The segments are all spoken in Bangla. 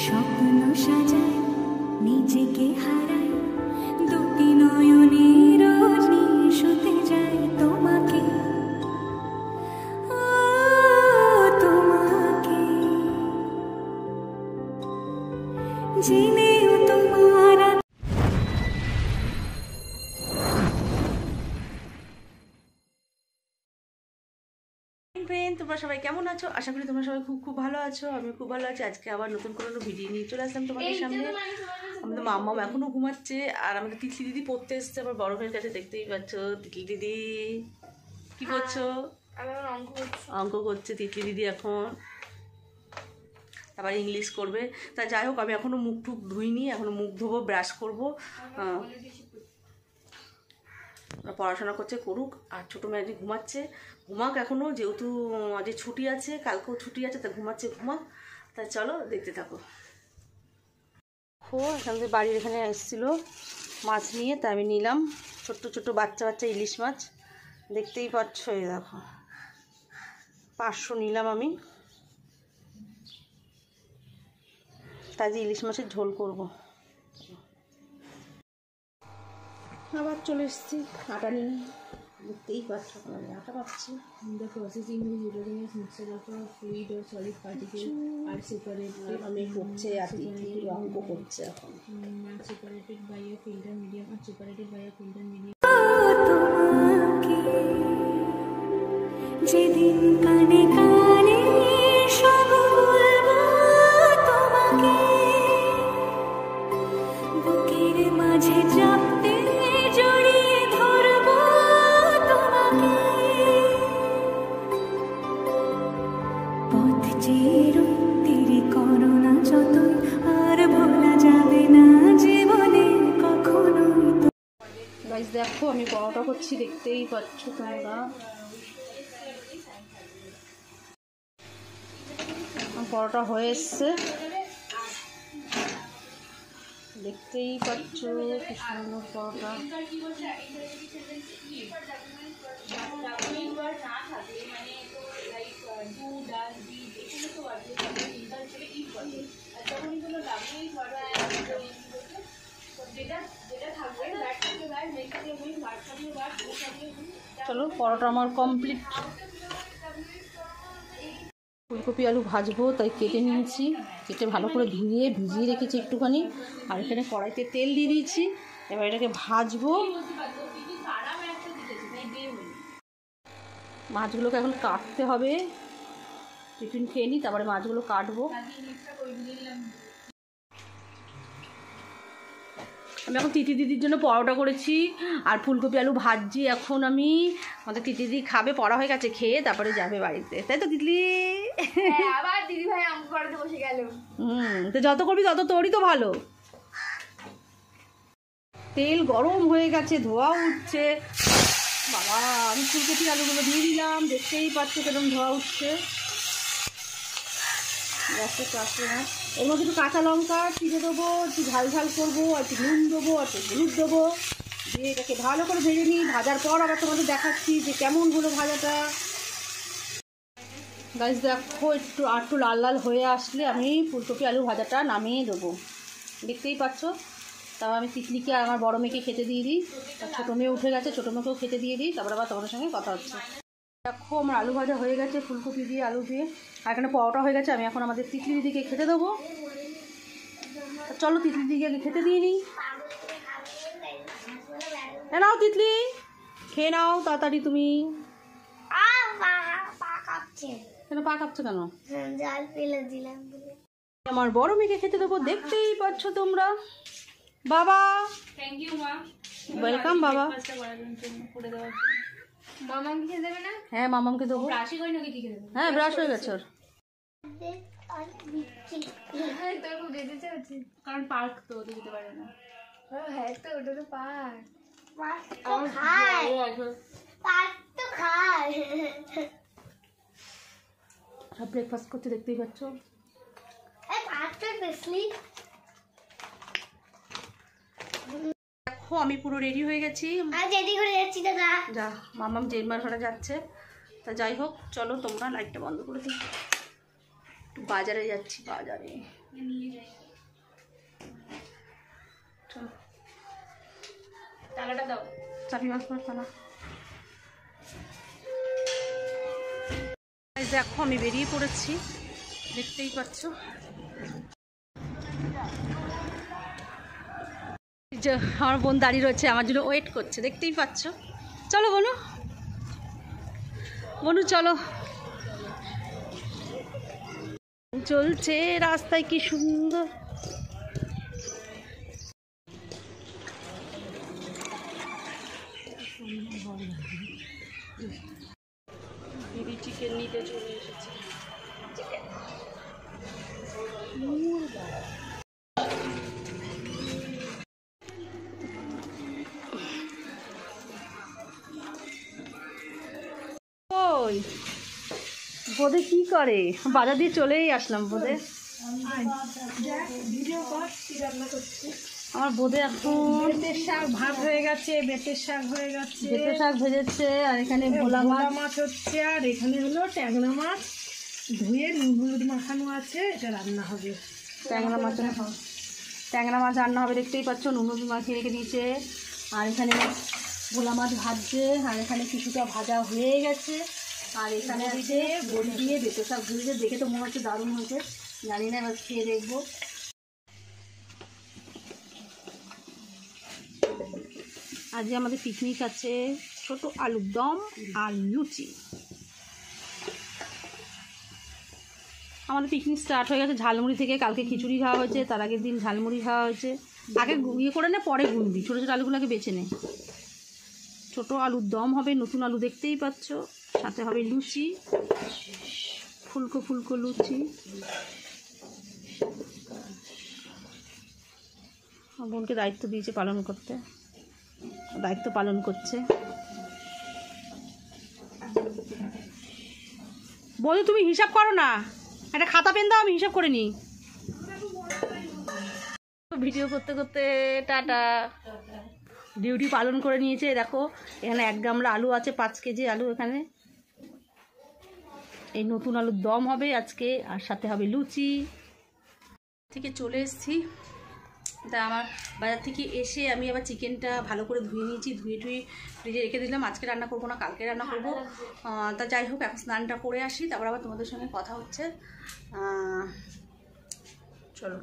স্বপ্ন সাজাই নিজেকে হারাই দুটি নয়নের নিয়ে শুতে যাই তোমাকে তোমাকে জেনেও তোমার তোমরা সবাই কেমন আছো? আশা করি তোমরা সবাই খুব খুব ভালো আছো। আমি খুব ভালো আছি। আজকে আবার নতুন কোনো ভিডিও নিয়ে চলে আসলাম তোমাদের সামনে। আমাদের মাম্মা এখনো ঘুমাচ্ছে আর আমাদের তিতলি দিদি পড়তে এসছে আমার বড় ভাইয়ের কাছে। দেখতেই পাচ্ছ তিতলি দিদি কি করছো? অঙ্ক করছে তিতলি দিদি এখন, আবার ইংলিশ করবে। তা যাই হোক, আমি এখনো মুখ টুক ধুইনি, এখনো মুখ ধোবো, ব্রাশ করবো। পড়াশোনা করছে, করুক। আর ছোটো মেয়েটি ঘুমাচ্ছে, ঘুমাক এখনও, যেহেতু আজ ছুটি আছে, কালকেও ছুটি আছে, তা ঘুমাচ্ছে, ঘুমাক। তাই চলো দেখতে থাকো। এখান থেকে বাড়ির এখানে এসেছিলো মাছ নিয়ে, তা আমি নিলাম ছোট্ট ছোট্ট বাচ্চা বাচ্চা ইলিশ মাছ। দেখতেই পাচ্ছ, এই দেখো 500 নিলাম আমি। তাই ইলিশ মাছের ঝোল করবো। আবার চলে এসেছি আটা নিয়ে, দেখতেই পাচ্ছ আমি আটা পাচ্ছি। The processing is usually a mixture of a fluid or solid particle are separated. আমি করছে আর অঙ্ক করছে এখন। Separated by a filter medium or separated by a filter medium. তোমাকে যেদিন কানে কানে সব বলবো তোমাকে বুকের মাঝে চাপতে জড়িয়ে ধরবো তোমাকে পথ চেরো তেরে করোনা যতই আর ভোলা যাবে না জীবনে কখনোই। গাইস দেখো আমি পরোটা করছি, দেখতেই পাচ্ছ তোমরা। পরোটা হয়ে এসছে, দেখতেই পাচ্ছ কি সুন্দর পরোটা। চলো পরোটা আমার কমপ্লিট। ফুলকপি আলু ভাজবো, তাই কেটে নিয়েছি, কেটে ভালো করে ভিজিয়ে রেখেছি একটুখানি। আর এখানে কড়াইতে তেল দিয়ে দিয়েছি, এবার এটাকে ভাজবো। মাছগুলোকে এখন কাটতে হবে, টিফিন খেয়ে নিই, তারপরে মাছগুলো কাটবো। আমি এখন তিতি দিদির জন্য পরোটা করেছি আর ফুলকপি আলু ভাজছি। এখন আমি, আমাদের তিতি দিদি খাবে, পড়া হয়ে গেছে, খেয়ে তারপরে যাবে বাড়িতে, তাই তো তিতলি? আবার দিদি ভাই অঙ্ক করতে বসে গেল। তো যত করবি তত তোরই তো ভালো। তেল গরম হয়ে গেছে, ধোয়া উঠছে। বাবা, আমি ফুলকপি আলুগুলো দিয়ে দিলাম, দেখতেই পাচ্ছ কেরকম ধোয়া উঠছে। এর মধ্যে একটু কাঁচা লঙ্কা চিড়ে দেবো, একটু ঝাল ঝাল করবো, আর একটু নুন দেবো, আর একটু হলুদ দেবো, দিয়ে এটাকে ভালো করে ভেজে নিই। ভাজার পর আবার তোমাদের দেখাচ্ছি যে কেমন হলো ভাজাটা। গাইস দেখো একটু লাল লাল হয়ে আসলে আমি ফুলকপি আলু ভাজাটা নামিয়ে দেবো, দেখতেই পাচ্ছ। তারপর আমি তিতলিকে আর আমার বড় মেয়েকে খেতে দিয়ে দিই, আর ছোটো মেয়ে উঠে গেছে, ছোটো মেয়েকেও খেতে দিয়ে দিই, তারপর আবার তোমাদের সঙ্গে কথা হচ্ছে। দেখো আমার আলু ভাজা হয়ে গেছে, ফুলকপি দিয়ে আলু দিয়ে, আর এখানে পরোটা হয়ে গেছে। আমি এখন আমাদের তিতলি দিদিকে খেতে দেবো। চলো তিতলি দিদিকে আগে খেতে দিয়ে নিই। নাও তিতলি, খেয়ে নাও তাড়াতাড়ি তুমি। কেন পা কাঁপছে কেন? আমার বড় মেয়েকে খেতে দেবো, দেখতেই পাচ্ছ তোমরা। বাবা থ্যাংক ইউ মা, ওয়েলকাম বাবা। মামাকে খেতে দেবে না? হ্যাঁ মামাকে দেবো। ব্রাশই করি নাকি? ঠিক আছে, হ্যাঁ ব্রাশ হয়ে গেছে ওর। তোর খুব যেতে হচ্ছে, কারণ পার্ক তো ওদের যেতে পারে না। হ্যাঁ তো ওটা তো পার্ক। সব ব্রেকফাস্ট করতে, দেখতেই পাচ্ছ। দেখো আমি পুরো রেডি হয়ে গেছি, যা মামাম জেম্মার ঘরে যাচ্ছে। তা যাই হোক, চলো তোমরা লাইটটা বন্ধ করে দিই। বাজারে যাচ্ছি, বাজারে। চলো তালাটা দাও, চাবি মাছ তালা। দেখো আমি বেরিয়ে পড়েছি, দেখতেই পাচ্ছ। যে আমার বোন দাঁড়িয়ে রয়েছে, আমার জন্য ওয়েট করছে, দেখতেই পাচ্ছ। চলো বনু, বনু চলো। চলছে রাস্তায়, কি সুন্দর। দিদি চিকেন নিতে চলে এসেছে। ওই বোধে কি করে, বাজার দিয়ে চলেই আসলাম। বোধে আমার বোধে এখন বেতের শাক ভাত হয়ে গেছে, বেতের শাক হয়ে গেছে, বেতের শাক ভেজেছে, আর এখানে ভোলা মাছ মাছ হচ্ছে, আর এখানে হলো ট্যাংরা মাছ ধুয়ে নুন হলুদ মাখানো আছে, এটা রান্না হবে। ট্যাংরা মাছ, ট্যাংরা মাছ রান্না হবে, দেখতেই পাচ্ছ। নুন হলুদ মাখিয়ে রেখে দিয়েছে। আর এখানে ভোলা মাছ ভাজছে, আর এখানে কিছুটা ভাজা হয়ে গেছে। আর এখানে আছে বড়ি দিয়ে বেতের শাক ভেজেছে, দেখে তো মনে হচ্ছে দারুণ হয়েছে। জানি না, এবার খেয়ে দেখবো। আজকে আমাদের পিকনিক আছে, ছোট আলুর দম আর লুচি। আমাদের পিকনিক স্টার্ট হয়ে গেছে ঝালমুড়ি থেকে। কালকে খিচুড়ি খাওয়া হয়েছে, তার আগের দিন ঝালমুড়ি খাওয়া হয়েছে। আগে ইয়ে করে নে, পরে গুনবি। ছোটো ছোটো আলুগুলোকে বেছে নে। ছোটো আলুর দম হবে, নতুন আলু দেখতেই পাচ্ছ। সাথে হবে লুচি, ফুলকো ফুলকো লুচি। বোনকে দায়িত্ব দিয়েছে পালন করতে, দায়িত্ব পালন করছে। বলো তুমি হিসাব করো না, একটা খাতা পেন দাও, আমি হিসাব করে নিই। ভিডিও করতে করতে টাটা। ডিউটি পালন করে নিয়েছে। দেখো এখানে 1 গামলা আলু আছে, 5 কেজি আলু এখানে। এই নতুন আলুর দম হবে আজকে, আর সাথে হবে লুচি। থেকে চলে এসেছি, তা আমার বাজার থেকে এসে আমি আবার চিকেনটা ভালো করে ধুয়ে নিয়েছি, ধুয়ে ফ্রিজে রেখে দিলাম। আজকে রান্না করবো না, কালকে রান্না করবো। তা যাই হোক, এখন স্নানটা করে আসি, তারপর আবার তোমাদের সঙ্গে কথা হচ্ছে। চলো,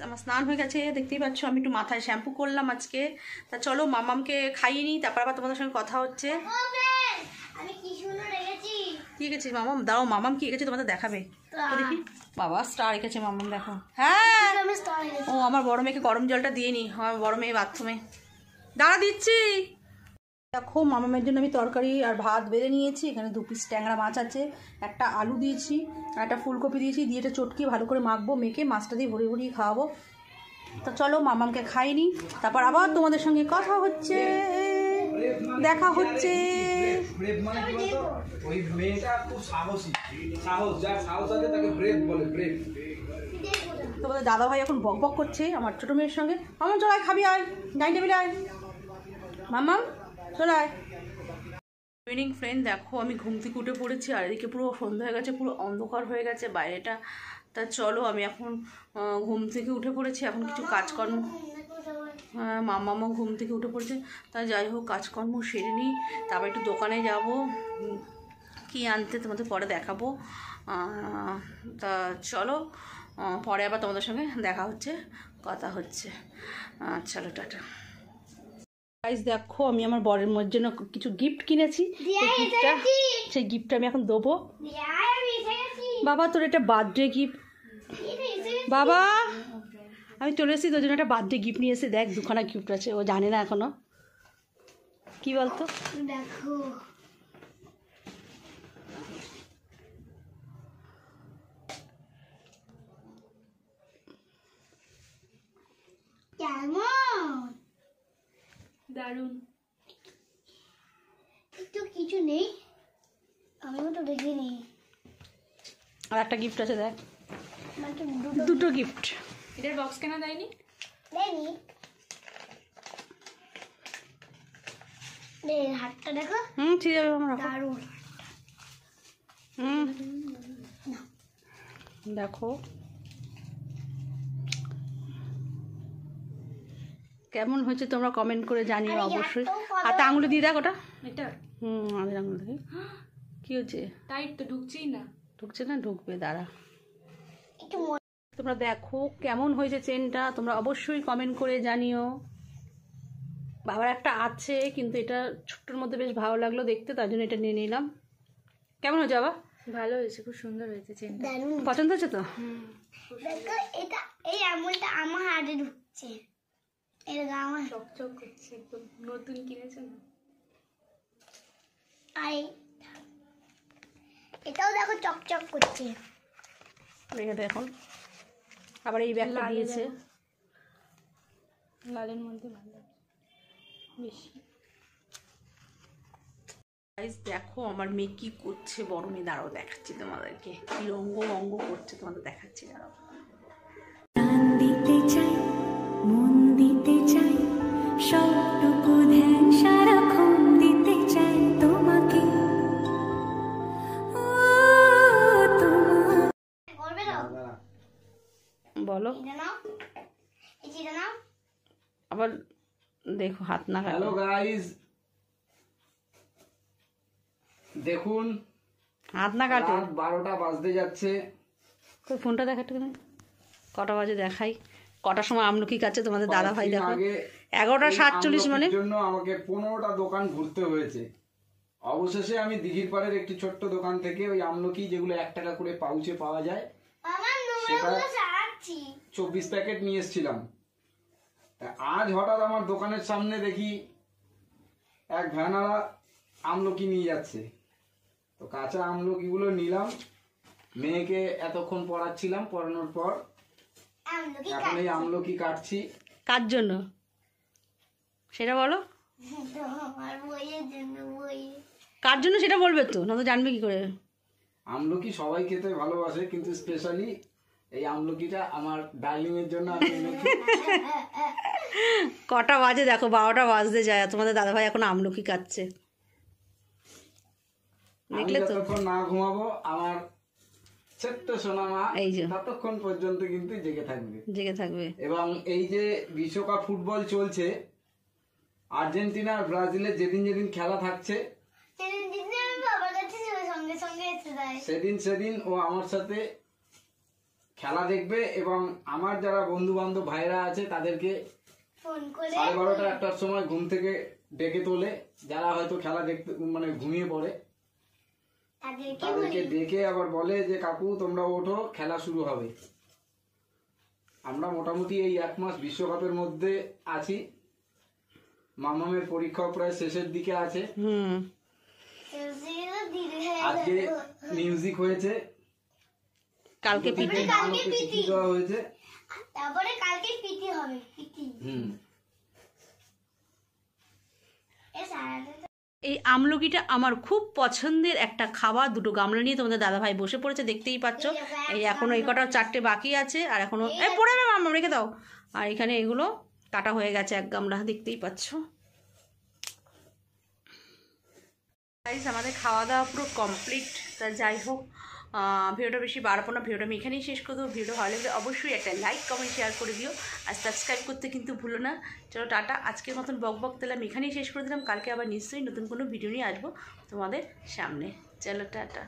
আমার স্নান হয়ে গেছে, দেখতেই পাচ্ছ। আমি একটু মাথায় শ্যাম্পু করলাম আজকে। তা চলো মামামকে খাইয়ে নিই, তারপর আবার তোমাদের সঙ্গে কথা হচ্ছে। কি গেছিস মামাম? দাঁড়াও, মামাম কি গেছে তোমাদের দেখাবে দেখি। বাবা স্টার রেখেছে মামাম, দেখো। হ্যাঁ, ও আমার বড় মেয়েকে গরম জলটা দিয়ে নি, আমার বড় মেয়ে বাথরুমে। দাঁড়া দিচ্ছি। দেখো মামামের জন্য আমি তরকারি আর ভাত বেড়ে নিয়েছি। এখানে 2 পিস ট্যাংরা মাছ আছে, একটা আলু দিয়েছি, আর একটা ফুলকপি দিয়েছি। দিয়ে এটা চটকি ভালো করে মাখবো, মেখে মাছটা দিয়ে ভরিয়ে ভরিয়ে খাওয়াবো। তো চলো মামামকে খাইনি, তারপর আবার তোমাদের সঙ্গে কথা হচ্ছে, দেখা হচ্ছে। তোমাদের দাদা ভাই এখন বক বক করছে আমার ছোটো মেয়ের সঙ্গে। মামাম চল আয়, খাবি আয়, ডাইনিং টেবিলে আয়। মামাম চল আয়। ইভিনিং ফ্রেন্ড, দেখো আমি ঘুম থেকে উঠে পড়েছি, আর এদিকে পুরো সন্ধ্যা হয়ে গেছে, পুরো অন্ধকার হয়ে গেছে বাইরেটা। তা চলো আমি এখন ঘুম থেকে উঠে পড়েছি, এখন কিছু কাজকর্ম। মামামও ঘুম থেকে উঠে পড়েছে। তা যাই হোক, কাজকর্ম সেরে নিই, তারপর একটু দোকানে যাব, কি আনতে তোমাদের পরে দেখাবো। তা চলো, পরে আবার তোমাদের সঙ্গে দেখা হচ্ছে, কথা হচ্ছে। চলো টাটা। গাইস দেখো আমি আমার বরের মেয়ের জন্য কিছু গিফট কিনেছি। সেই গিফটটা আমি এখন দেবো। বাবা তোর একটা বার্থডে গিফট। বাবা আমি চলে এসেছি, তোর জন্য একটা বার্থডে গিফট নিয়ে এসে। দেখ 2খানা গিফট আছে, ও জানে না এখনো। কি বলতো? দেখো কেমন দারুণ। তো কিছু নেই, আমিও তো দেখিনি। আর একটা গিফট আছে, দেখ। মানে 2টো গিফট। এটার বক্স কেন দেয়নি? দেয়নি। হাতটা দেখো, ঠিক আছে আমরা। দারুণ। হুম দেখো কেমন হয়েছে তোমরা কমেন্ট করে জানিও অবশ্যই। হাতে আঙুলে দিয়ে দেখ ওটা। এটা আমাদের আঙুল দেখি কি হচ্ছে। টাইট তো ঢুকছেই না। ঢুকছে না, ঢুকবে, দাঁড়া। তোমরা দেখো কেমন হয়েছে চেনটা, তোমরা অবশ্যই কমেন্ট করে জানিও। বাবার একটা আছে কিন্তু এটা ছোট্টর মধ্যে বেশ ভালো লাগলো দেখতে, তার জন্য এটা নিয়ে নিলাম। কেমন হয়েছে বাবা? ভালো হয়েছে, খুব সুন্দর হয়েছে চেনটা। পছন্দ হচ্ছে তো? দেখো এটা এই আঙুলটা আমার হাতে ঢুকছে, এটা আমার চকচক করছে একদম, নতুন কিনেছো না? আর এটাও দেখো চকচক করছে। রেখে দে এখন। আবার এই ব্যাগটা দিয়েছে, লালের মধ্যে ভালো বেশি। গাইস দেখো আমার মেয়ে কি করছে, বড় মেয়ে, দাঁড়াও দেখাচ্ছি তোমাদেরকে কি রঙ্গ ভঙ্গ করছে, তোমাদের দেখাচ্ছি, দাঁড়াও। প্রাণ দিতে চাই, মন দিতে চাই, সবটুকু ধ্যান সারাক্ষণ দিতে চাই তোমাকে। ও তোমার করবে না? বলো এটা নাও, এটা নাও। আবার দেখো হাত না কাটো। হ্যালো গাইস, দেখুন হাত না কাটো। রাত 12টা বাজতে যাচ্ছে। কই ফোনটা দেখা একটু, কটা বাজে দেখাই, কটার সময় আমলকি কাছে তোমাদের দাদা ভাই দেখো। 11:47 মানে জন্য আমাকে 15টা দোকান ঘুরতে হয়েছে। অবশেষে আমি দিঘির পাড়ের একটি ছোট্ট দোকান থেকে ওই আমলকি যেগুলো 1 টাকা করে পাউচে পাওয়া যায় আমার নোংরাগুলো সারাচ্ছি। 24 প্যাকেট নিয়ে এসেছিলাম। তা আজ হঠাৎ আমার দোকানের সামনে দেখি এক ভ্যানারা আমলকি নিয়ে যাচ্ছে। তো কাঁচা আমলকিগুলো নিলাম, মেয়েকে এতক্ষণ পড়াচ্ছিলাম, পড়ানোর পর আমলকি এখন এই আমলকি কাটছি। কার জন্য সেটা বলো, আমার বইয়ের জন্য, বই। কার জন্য সেটা বলবে তো, না তো জানবে কি করে। আমলকি সবাই খেতে ভালোবাসে, কিন্তু স্পেশালি এই আমলকিটা আমার ডার্লিং এর জন্য আমি এনেছি। কটা বাজে দেখো, 12টা বাজতে যায়, আর তোমাদের দাদা ভাই এখন আমলকি কাটছে, আমি দেখলে তো। যতক্ষণ না ঘুমাবো আমার ছোট্ট সোনা মা এই যে। ততক্ষণ পর্যন্ত কিন্তু জেগে থাকবে। জেগে থাকবে। এবং এই যে বিশ্বকাপ ফুটবল চলছে, আর্জেন্টিনা আর ব্রাজিলের যেদিন যেদিন খেলা থাকছে সেদিন দিদি আমি বাবার কাছে সঙ্গে সঙ্গে এসে যাই। সেদিন ও আমার সাথে খেলা দেখবে এবং আমার যারা বন্ধু বান্ধব ভাইরা আছে তাদেরকে ফোন করে 12:30 1টার সময় ঘুম থেকে ডেকে তোলে, যারা হয়তো খেলা দেখতে মানে ঘুমিয়ে পড়ে, তাদেরকে ডেকে আবার বলে যে কাকু তোমরা ওঠো, খেলা শুরু হবে। আমরা মোটামুটি এই 1 মাস বিশ্বকাপের মধ্যে আছি। মামামের পরীক্ষা প্রায় শেষের দিকে আছে। আজকে মিউজিক হয়েছে, কালকে পিঠে। পিঠি দেওয়া হয়েছে, তারপরে কালকে পিটি হবে, পিটি। এই আমলকিটা আমার খুব পছন্দের একটা খাবার। দুটো গামলা নিয়ে তোমাদের দাদা ভাই বসে পড়েছে, দেখতেই পাচ্ছ। এই এখনো এই কটা 4টে বাকি আছে, আর এখনো পড়ে যাবে, মাম্মা রেখে দাও। আর এখানে এগুলো কাটা হয়ে গেছে 1 গামলা, দেখতেই পাচ্ছ। গাইস আমাদের খাওয়া দাওয়া পুরো কমপ্লিট। তা যাই হোক, ভিডিওটা বেশি বাড়াবো না, ভিডিওটা আমি এখানেই শেষ করে দেবো। ভিডিও ভালো লাগলে অবশ্যই একটা লাইক কমেন্ট শেয়ার করে দিও, আর সাবস্ক্রাইব করতে কিন্তু ভুলো না। চলো টাটা, আজকের মতন বক তাহলে আমি এখানেই শেষ করে দিলাম। কালকে আবার নিশ্চয়ই নতুন কোনো ভিডিও নিয়ে আসবো তোমাদের সামনে। চলো টাটা।